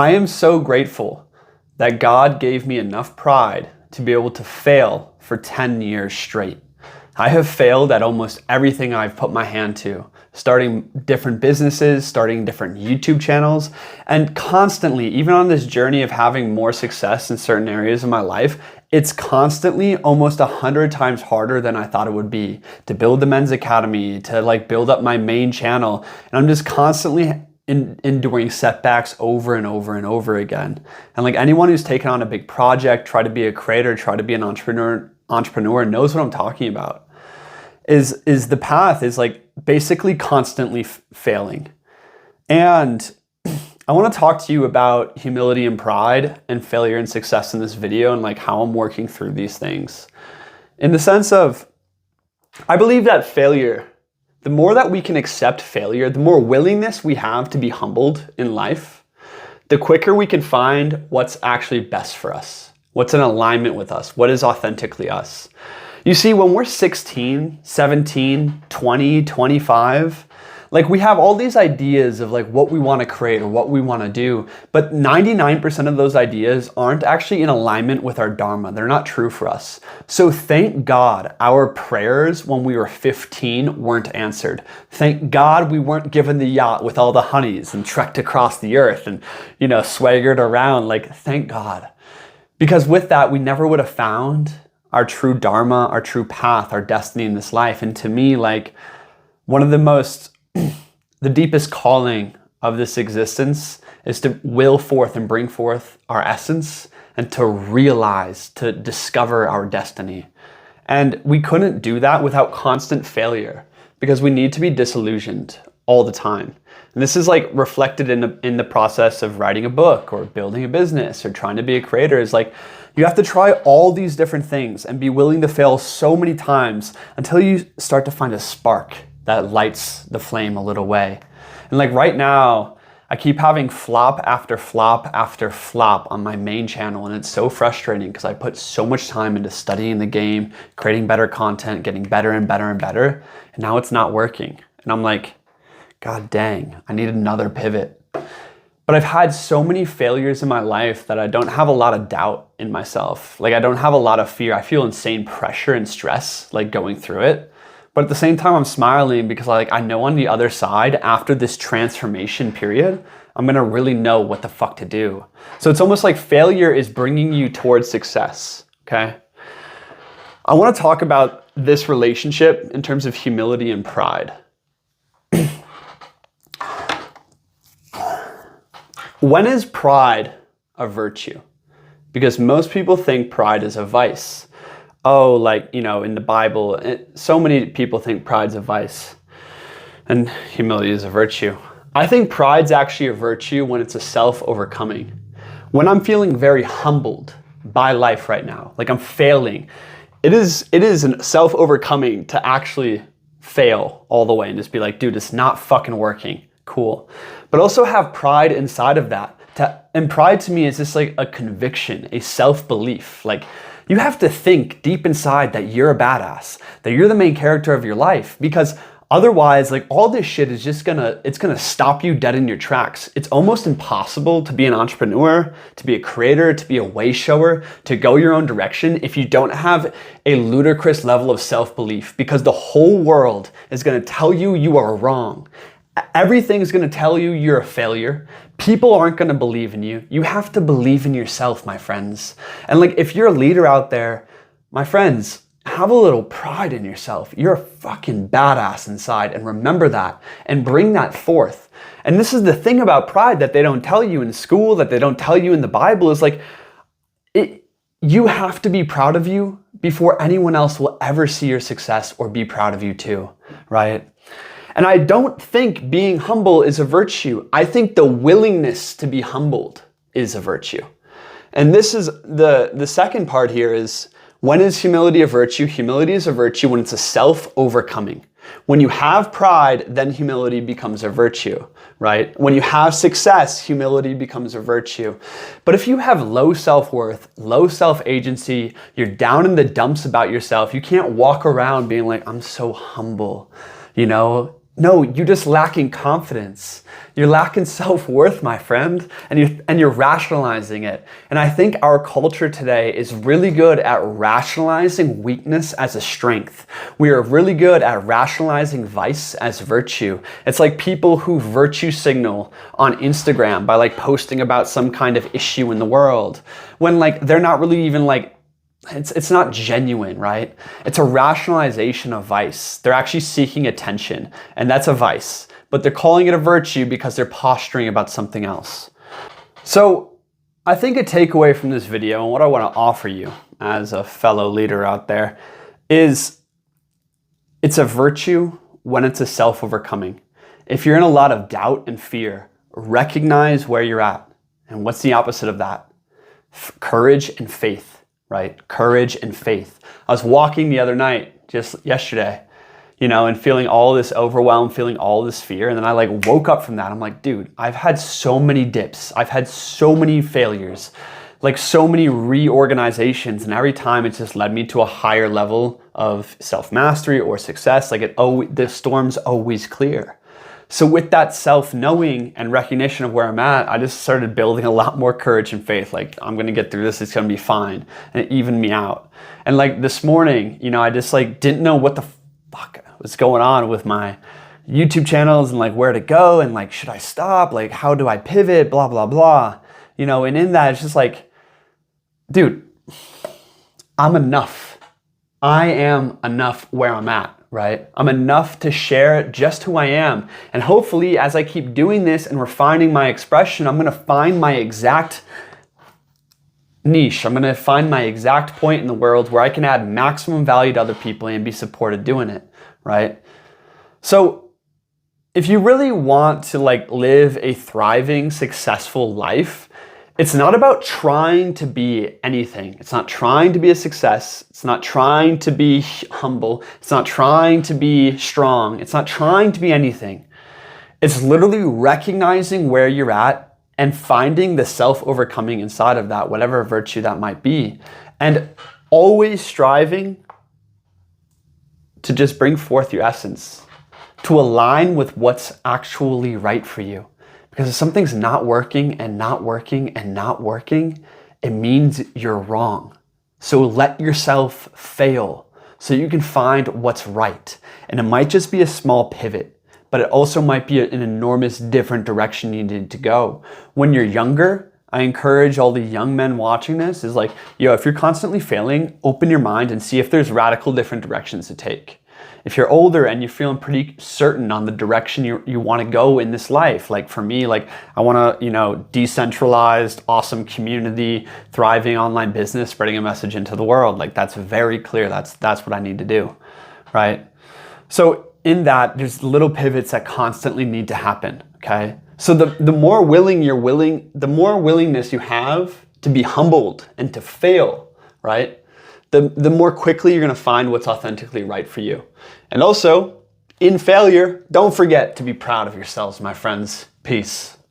I am so grateful that God gave me enough pride to be able to fail for 10 years straight. I have failed at almost everything I've put my hand to, starting different businesses, starting different YouTube channels, and constantly, even on this journey of having more success in certain areas of my life, it's constantly almost 100 times harder than I thought it would be to build the Men's Academy, to like build up my main channel. And I'm just constantly enduring setbacks over and over and over again. And like anyone who's taken on a big project, try to be a creator, try to be an entrepreneur knows what I'm talking about. Is the path is like basically constantly failing. And I want to talk to you about humility and pride and failure and success in this video, and like how I'm working through these things. In the sense of, I believe that failure, the more that we can accept failure, the more willingness we have to be humbled in life, the quicker we can find what's actually best for us, what's in alignment with us, what is authentically us. You see, when we're 16, 17, 20, 25, like we have all these ideas of like what we want to create or what we want to do, but 99% of those ideas aren't actually in alignment with our Dharma. They're not true for us. So thank God our prayers when we were 15 weren't answered. Thank God we weren't given the yacht with all the honeys and trekked across the earth and, swaggered around. Like, thank God. Because with that, we never would have found our true Dharma, our true path, our destiny in this life. And to me, like one of the deepest calling of this existence is to will forth and bring forth our essence and to realize, to discover our destiny. And we couldn't do that without constant failure because we need to be disillusioned all the time. And this is like reflected in the process of writing a book or building a business or trying to be a creator. Is like you have to try all these different things and be willing to fail so many times until you start to find a spark that lights the flame a little way. And like right now, I keep having flop after flop after flop on my main channel, and it's so frustrating because I put so much time into studying the game, creating better content, getting better and better and better, and now it's not working. And I'm like, God dang, I need another pivot. But I've had so many failures in my life that I don't have a lot of doubt in myself. Like I don't have a lot of fear. I feel insane pressure and stress like going through it. But at the same time, I'm smiling because like I know on the other side, after this transformation period, I'm gonna really know what the fuck to do. So it's almost like failure is bringing you towards success, okay? I wanna talk about this relationship in terms of humility and pride. When is pride a virtue? Because most people think pride is a vice. Oh, like, in the Bible, so many people think pride's a vice and humility is a virtue. I think pride's actually a virtue when it's a self-overcoming. When I'm feeling very humbled by life right now, like I'm failing, it is self-overcoming to actually fail all the way and just be like, dude, it's not fucking working. Cool. But also have pride inside of that. And pride to me is just like a conviction, a self-belief. Like you have to think deep inside that you're a badass, that you're the main character of your life, because otherwise, like all this shit is just it's gonna stop you dead in your tracks. It's almost impossible to be an entrepreneur, to be a creator, to be a way shower, to go your own direction if you don't have a ludicrous level of self-belief, because the whole world is gonna tell you you are wrong. Everything's gonna tell you you're a failure. People aren't gonna believe in you. You have to believe in yourself, my friends. And like, if you're a leader out there, my friends, have a little pride in yourself. You're a fucking badass inside, and remember that and bring that forth. And this is the thing about pride that they don't tell you in school, that they don't tell you in the Bible, is like, you have to be proud of you before anyone else will ever see your success or be proud of you too, right? And I don't think being humble is a virtue. I think the willingness to be humbled is a virtue. And this is the second part here is, when is humility a virtue? Humility is a virtue when it's a self-overcoming. When you have pride, then humility becomes a virtue, right? When you have success, humility becomes a virtue. But if you have low self-worth, low self-agency, you're down in the dumps about yourself, you can't walk around being like, I'm so humble, No, you're just lacking confidence. You're lacking self-worth, my friend, and you're rationalizing it. And I think our culture today is really good at rationalizing weakness as a strength. We are really good at rationalizing vice as virtue. It's like people who virtue signal on Instagram by like posting about some kind of issue in the world when like they're not really even like it's not genuine, right? It's a rationalization of vice. They're actually seeking attention, and that's a vice. But they're calling it a virtue because they're posturing about something else. So I think a takeaway from this video, and what I want to offer you as a fellow leader out there, is it's a virtue when it's a self-overcoming. If you're in a lot of doubt and fear, recognize where you're at. And what's the opposite of that? Courage and faith. Right? Courage and faith. I was walking the other night, just yesterday, and feeling all this overwhelm, feeling all this fear. And then I like woke up from that. I'm like, dude, I've had so many dips. I've had so many failures, like so many reorganizations. And every time it's just led me to a higher level of self-mastery or success. Like the storm's always clear. So with that self-knowing and recognition of where I'm at, I just started building a lot more courage and faith. Like, I'm going to get through this. It's going to be fine. And it evened me out. And like this morning, I just like didn't know what the fuck was going on with my YouTube channels and like where to go and like, should I stop? Like, how do I pivot? Blah, blah, blah. And in that, it's just like, dude, I'm enough. I am enough where I'm at. Right? I'm enough to share just who I am. And hopefully, as I keep doing this and refining my expression, I'm going to find my exact niche. I'm going to find my exact point in the world where I can add maximum value to other people and be supported doing it. Right? So if you really want to like live a thriving, successful life, it's not about trying to be anything. It's not trying to be a success. It's not trying to be humble. It's not trying to be strong. It's not trying to be anything. It's literally recognizing where you're at and finding the self-overcoming inside of that, whatever virtue that might be. And always striving to just bring forth your essence, to align with what's actually right for you. Because if something's not working and not working and not working, it means you're wrong. So let yourself fail so you can find what's right. And it might just be a small pivot, but it also might be an enormous different direction you need to go. When you're younger, I encourage all the young men watching this is like, if you're constantly failing, open your mind and see if there's radical different directions to take. If you're older and you're feeling pretty certain on the direction you want to go in this life, like for me, like I want to, decentralized, awesome community, thriving online business, spreading a message into the world. Like that's very clear. That's what I need to do, right? So in that, there's little pivots that constantly need to happen, okay? So the more the more willingness you have to be humbled and to fail, right? The more quickly you're going to find what's authentically right for you. And also, in failure, don't forget to be proud of yourselves, my friends. Peace.